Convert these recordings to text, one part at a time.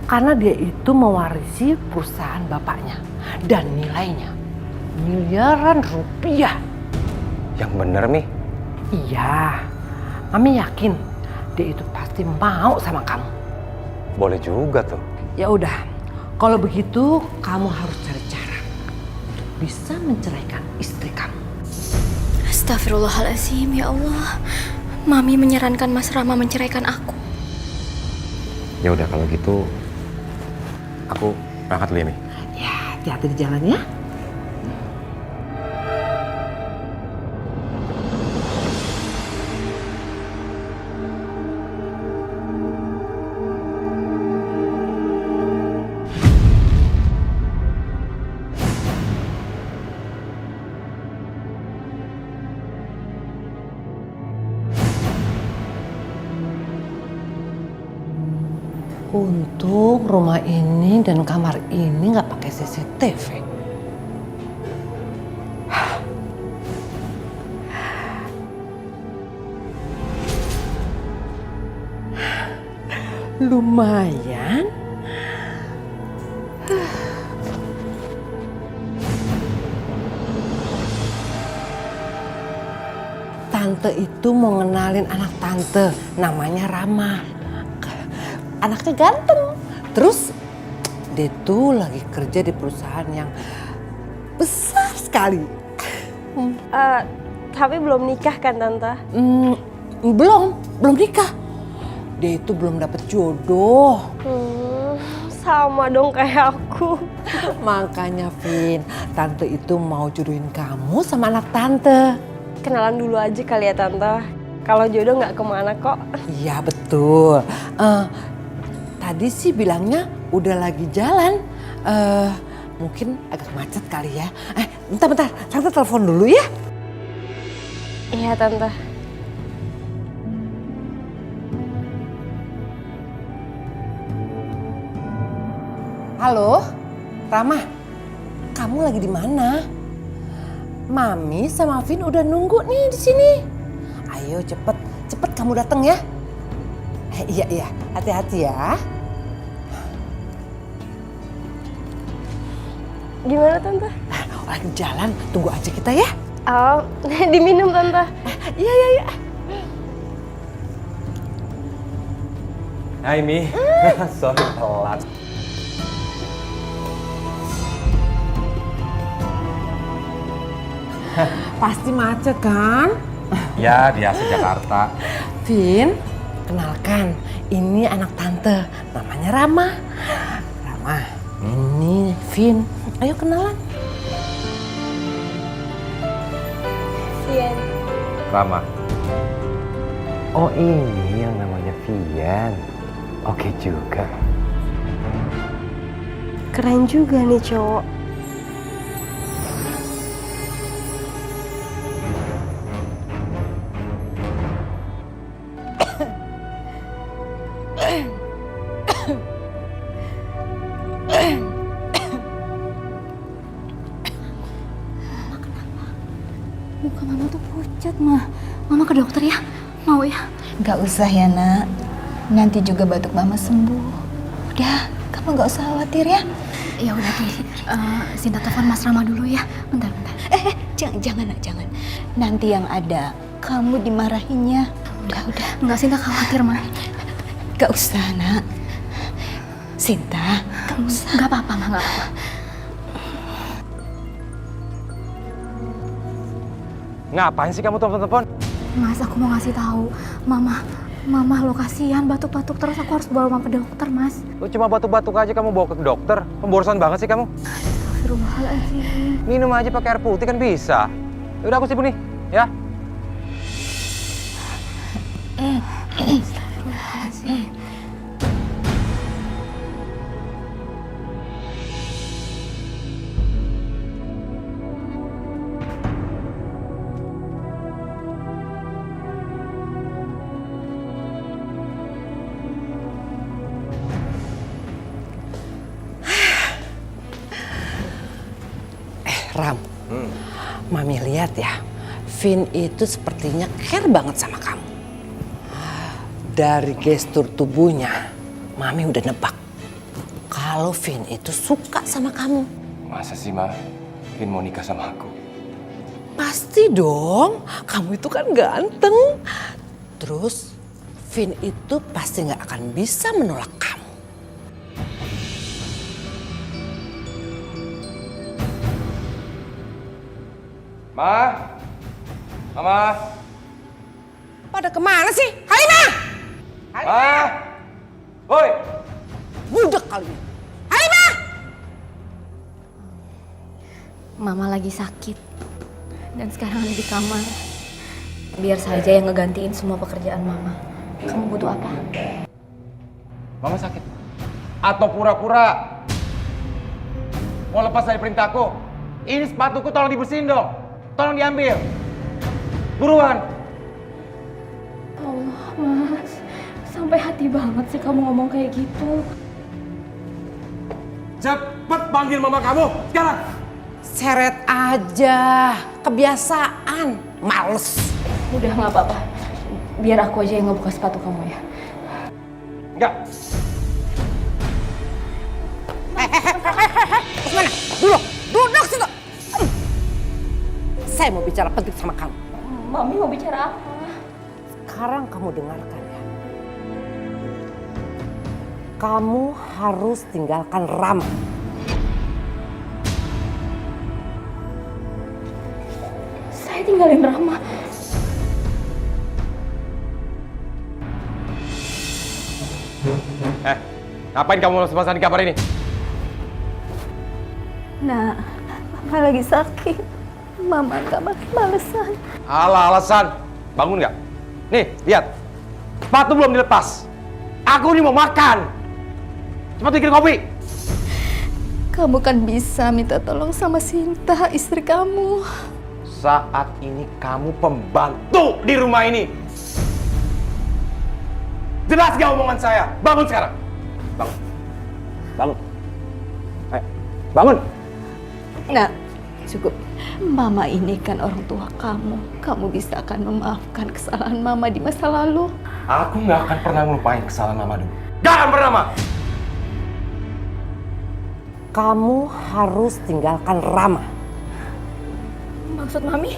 Karena dia itu mewarisi perusahaan bapaknya. Dan nilainya miliaran rupiah. Yang bener, Mi? Iya, Mami yakin dia itu pasti mau sama kamu. Boleh juga tuh. Ya udah, kalau begitu kamu harus cari cara untuk bisa menceraikan istri kamu. Astagfirullahaladzim, ya Allah. Mami menyarankan Mas Rama menceraikan aku. Ya udah kalau gitu, aku berangkat dulu ya, Mi. Ya, hati-hati di jalan ya. Untung rumah ini dan kamar ini nggak pakai CCTV. Lumayan. Tante itu mau ngenalin anak tante, namanya Rama. Anaknya ganteng. Terus dia tuh lagi kerja di perusahaan yang besar sekali. Tapi belum nikah kan Tante? Belum nikah. Dia itu belum dapet jodoh. Sama dong kayak aku. Makanya Vin, tante itu mau jodohin kamu sama anak tante. Kenalan dulu aja kali ya Tante. Kalau jodoh nggak kemana kok. Iya betul. Tadi sih bilangnya udah lagi jalan. Mungkin agak macet kali ya. Bentar. Tante telepon dulu ya. Iya Tante. Halo, Rama. Kamu lagi di mana? Mami sama Vin udah nunggu nih di sini. Ayo cepet kamu datang ya. Iya, hati-hati ya. Gimana Tante? Lagi jalan, tunggu aja kita ya. Oh, diminum Tante. Iya. Hai, Mi. Sorry telat. Pasti macet kan? Ya, biasa Jakarta. Vin, kenalkan, ini anak tante, namanya Rama. Rama, ini Vin. Ayo kenalan. Vian. Rama. Oh, ini yang namanya Vian. Oke juga. Keren juga nih cowok. Muka Mama tuh pucat, Ma. Mama ke dokter ya? Mau ya? Gak usah ya, Nak. Nanti juga batuk Mama sembuh. Udah, kamu gak usah khawatir ya. Ya udah tuh. Sinta telepon Mas Rama dulu ya. Bentar. Jangan, Nak, jangan. Nanti yang ada, kamu dimarahinnya. Udah. Enggak, Sinta khawatir, Ma. Gak usah, Nak. Sinta, gak usah. Gak apa-apa, Ma. Gak apa-apa. Ngapain sih kamu telepon-telepon? Mas, aku mau ngasih tahu. Mama lo kasihan batuk-batuk terus, aku harus bawa Mama ke dokter, Mas. Lu cuma batuk-batuk aja kamu bawa ke dokter? Pemborosan banget sih kamu. Astagfirullahaladzim. Minum aja pakai air putih kan bisa. Udah aku sibuk nih, ya. Astagfirullahaladzim. Ram, Mami lihat ya, Vin itu sepertinya care banget sama kamu. Dari gestur tubuhnya, Mami udah nebak. kalau Vin itu suka sama kamu. Masa sih, Ma? Vin mau nikah sama aku? Pasti dong, kamu itu kan ganteng. Terus Vin itu pasti nggak akan bisa menolak kamu. Ma? Mama? Pada kemana sih? Halimah! Ma? Woi! Budak kali ini. Halimah! Mama lagi sakit dan sekarang ada di kamar. Biar saja yang ngegantiin semua pekerjaan Mama. Kamu butuh apa? Mama sakit? Atau pura-pura? Mau lepas dari perintahku? Ini sepatuku tolong dibersihin dong. Tolong diambil. Buruan. Allah, Mas. Sampai hati banget sih kamu ngomong kayak gitu. Cepet panggil mama kamu sekarang. Seret aja, kebiasaan, males. Udah nggak apa-apa. Biar aku aja yang ngebuka sepatu kamu ya. Enggak. Mana? Duduk situ. Saya mau bicara penting sama kamu. Mami mau bicara apa? Sekarang kamu dengarkan ya. Kamu harus tinggalkan Rama. Saya tinggalin Rama. Ngapain kamu lepas di kamar ini? Nah, Mama lagi sakit. Mama gak makin malesan. Alah alasan. Bangun nggak? Nih, lihat. Sepatu belum dilepas. Aku ini mau makan. Cepat bikin kopi. Kamu kan bisa minta tolong sama Sinta, istri kamu. Saat ini kamu pembantu di rumah ini. Jelas gak omongan saya? Bangun sekarang. Bangun. Bangun. Ayo, bangun. Nggak, cukup. Mama ini kan orang tua kamu. Kamu bisa akan memaafkan kesalahan Mama di masa lalu. Aku nggak akan pernah ngelupain kesalahan Mama dulu. Gak akan pernah, Ma. Kamu harus tinggalkan Rama. Maksud Mami?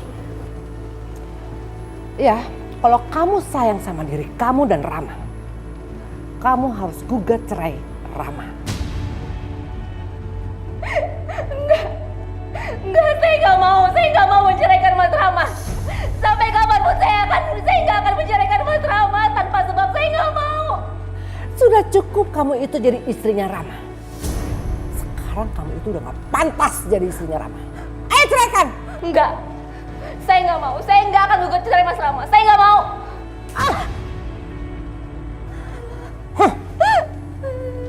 Ya, kalau kamu sayang sama diri kamu dan Rama, kamu harus gugat cerai Rama. Enggak, saya nggak mau. Saya nggak mau menceraikan Mas Rama. Sampai kapanpun saya nggak akan menceraikan Mas Rama tanpa sebab. Saya nggak mau. Sudah cukup kamu itu jadi istrinya Rama. Sekarang kamu itu udah gak pantas jadi istrinya Rama. Ayo ceraikan! Enggak. Saya nggak mau. Saya nggak akan gugat cerai Mas Rama. Saya nggak mau.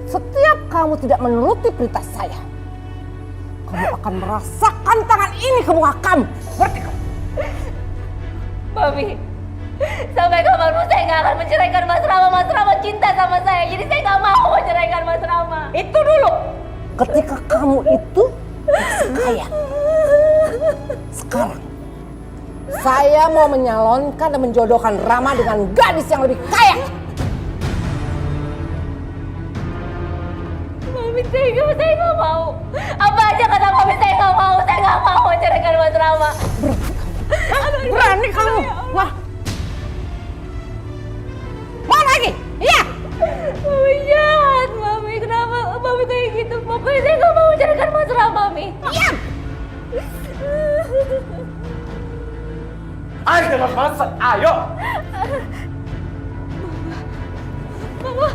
Setiap kamu tidak menuruti perintah saya, kamu akan merasakan tangan ini ke muka kamu. Ngerti kamu? Mami, sampai kapanpun saya nggak akan menceraikan Mas Rama. Mas Rama cinta sama saya, jadi saya nggak mau menceraikan Mas Rama. Itu dulu. Ketika kamu itu masih kaya. Sekarang, saya mau menyalonkan dan menjodohkan Rama dengan gadis yang lebih kaya. Mami, saya nggak mau. Apa aja kata Mami, saya nggak mau. Saya nggak mau menceraikan Mas Rama. Berani kamu? Wah. Mau lagi? Iya. Mami jahat, Mami. Kenapa Mami kayak gitu? Pokoknya saya nggak mau menceraikan Mas Rama, Mami. Iya. Ayo jangan malesan, ayo. Allah,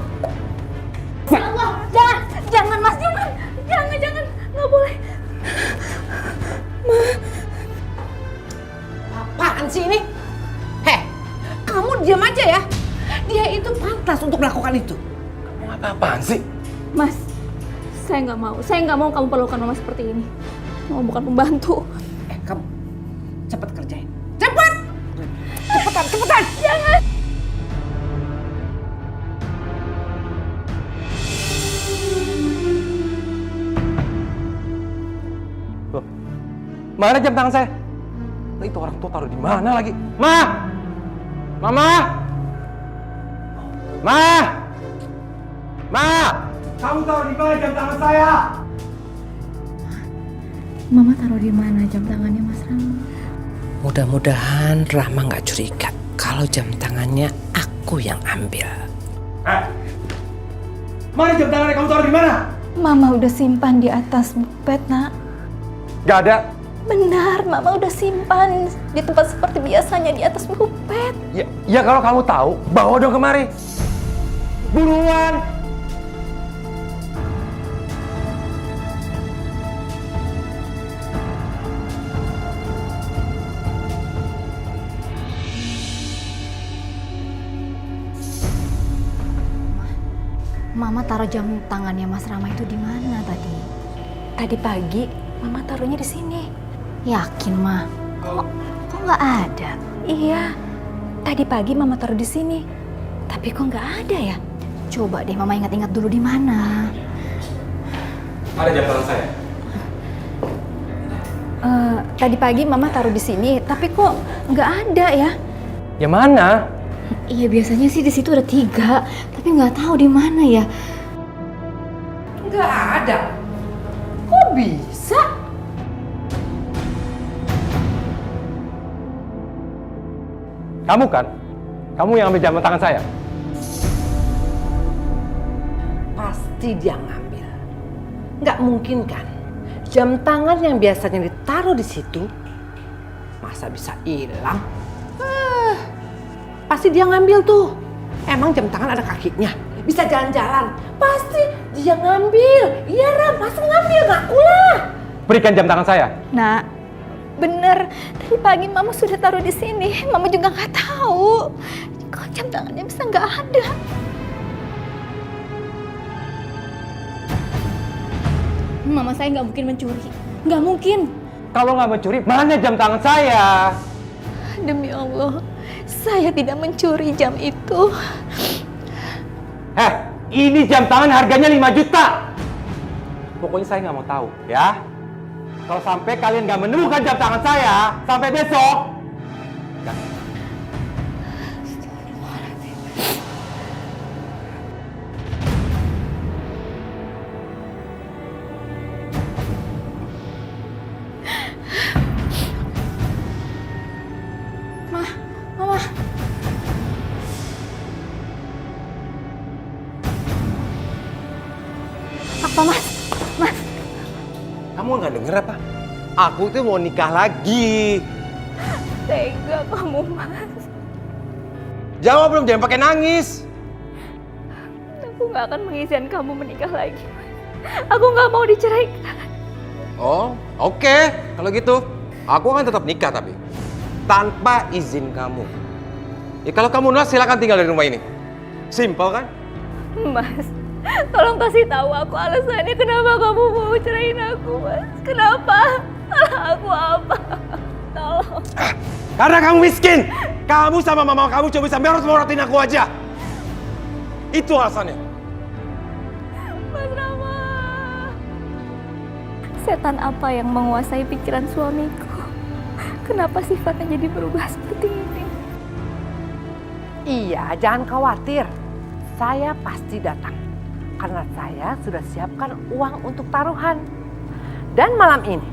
jangan Mas, jangan, nggak boleh. Apaan sih ini? Heh, kamu diam aja ya. Dia itu pantas untuk melakukan itu. Apa-apaan sih? Mas, saya nggak mau kamu perlukan Mama seperti ini. Mama bukan pembantu. Kamu cepat kerjain. Cepat! Cepetan! Jangan. Loh, mana jam tangan saya? Nah, itu orang tua taruh di mana lagi? Ma! Mama! Ma! Ma! Kamu taruh di mana jam tangan saya? Mama taruh di mana jam tangannya Mas Rama? Mudah-mudahan Rahma nggak curiga kalau jam tangannya aku yang ambil. Mana jam tangannya kamu taruh di mana? Mama udah simpan di atas bed, Nak. Gak ada. Benar, Mama udah simpan di tempat seperti biasanya di atas bed. Ya kalau kamu tahu, bawa dong kemari. Buruan. Mama taruh jam tangannya Mas Rama itu di mana tadi? Tadi pagi Mama taruhnya di sini. Yakin, Ma? Kok nggak ada? Iya, tadi pagi Mama taruh di sini. Tapi kok nggak ada ya? Coba deh Mama ingat-ingat dulu di mana. Ada jam tangan saya. Tadi pagi Mama taruh di sini, tapi kok nggak ada ya? Ya mana? Iya biasanya sih di situ ada 3, tapi nggak tahu di mana ya. Nggak ada. Kok bisa? Kamu kan? Kamu yang ambil jam tangan saya? Pasti dia ngambil. Nggak mungkin kan? Jam tangan yang biasanya ditaruh di situ, masa bisa hilang? Pasti dia ngambil tuh. Emang jam tangan ada kakinya? Bisa jalan-jalan? Pasti dia ngambil. Iya Ram, masa ngambil? Ngaku lah. Berikan jam tangan saya. Nak, bener. Tadi pagi Mama sudah taruh di sini. Mama juga nggak tahu. Kok jam tangannya bisa nggak ada? Mama saya nggak mungkin mencuri. Nggak mungkin. Kalau nggak mencuri, mana jam tangan saya? Demi Allah, saya tidak mencuri jam itu. Ini jam tangan harganya 5 juta. Pokoknya saya nggak mau tahu, ya. Kalau sampai kalian nggak menemukan jam tangan saya, sampai besok. Mama. Apa Mas? Mas. Kamu nggak denger apa? Aku tuh mau nikah lagi. Tega kamu, Mas. Jawab belum, jangan pakai nangis. Aku nggak akan mengizinkan kamu menikah lagi, Mas. Aku nggak mau diceraikan. Oh, oke. Kalau gitu, aku akan tetap nikah tapi tanpa izin kamu. Ya kalau kamu nolak, silakan tinggal di rumah ini. Simpel kan? Mas, tolong kasih tahu aku alasannya kenapa kamu mau cerain aku, Mas. Kenapa? Salah aku apa? Tolong. Karena kamu miskin. Kamu sama mama kamu cuma bisa merot-merotin aku aja. Itu alasannya. Mas Rama. Setan apa yang menguasai pikiran suamiku? Kenapa sifatnya jadi berubah seperti ini? Iya, jangan khawatir. Saya pasti datang. Karena saya sudah siapkan uang untuk taruhan. Dan malam ini,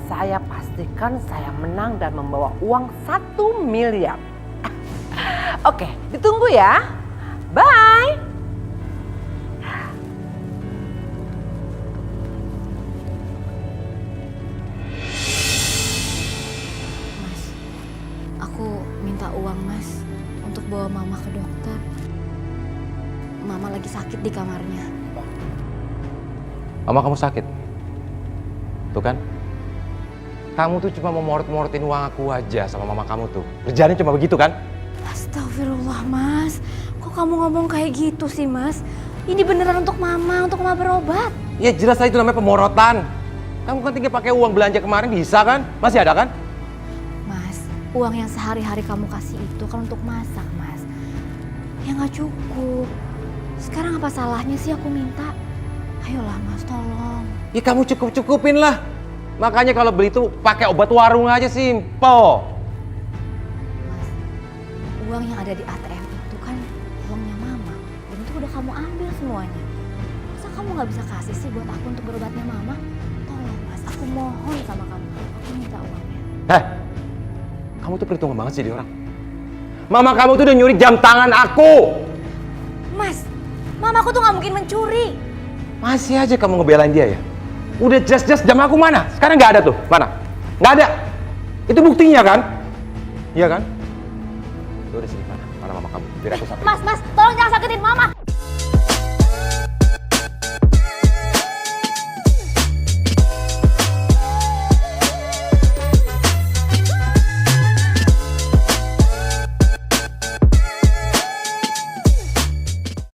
saya pastikan saya menang dan membawa uang 1 miliar. Oke, ditunggu ya. Bye. Mas, aku minta uang Mas untuk bawa Mama ke dokter. Mama lagi sakit di kamarnya. Mama kamu sakit? Tuh kan? Kamu tuh cuma mau morot-morotin uang aku aja sama mama kamu tuh. Kerjaannya cuma begitu kan? Astagfirullah Mas, kok kamu ngomong kayak gitu sih Mas? Ini beneran untuk Mama berobat. Ya jelas lah itu namanya pemorotan. Kamu kan tinggal pakai uang belanja kemarin bisa kan? Masih ada kan? Mas, uang yang sehari-hari kamu kasih itu kan untuk masak Mas. Ya nggak cukup. Sekarang apa salahnya sih aku minta? Ayolah Mas, tolong. Ya kamu cukup-cukupin lah. Makanya kalau beli itu pakai obat warung aja, simple. Mas, uang yang ada di ATM itu kan uangnya Mama. Dan itu udah kamu ambil semuanya. nggak bisa kasih sih buat aku untuk berobatnya mama? Tolong mas, aku mohon sama kamu. Aku minta uangnya. Kamu tuh perhitungan banget sih dia orang. Mama kamu tuh udah nyuri jam tangan aku. Mas, mamaku tuh nggak mungkin mencuri. Masih aja kamu ngebelain dia ya? Udah jelas-jelas jam aku mana? Sekarang nggak ada tuh. Mana? Nggak ada. Itu buktinya kan? Iya kan? Udah sini mana? Mana mama kamu? Biar aku sampai. Mas, tolong jangan sakitin mama.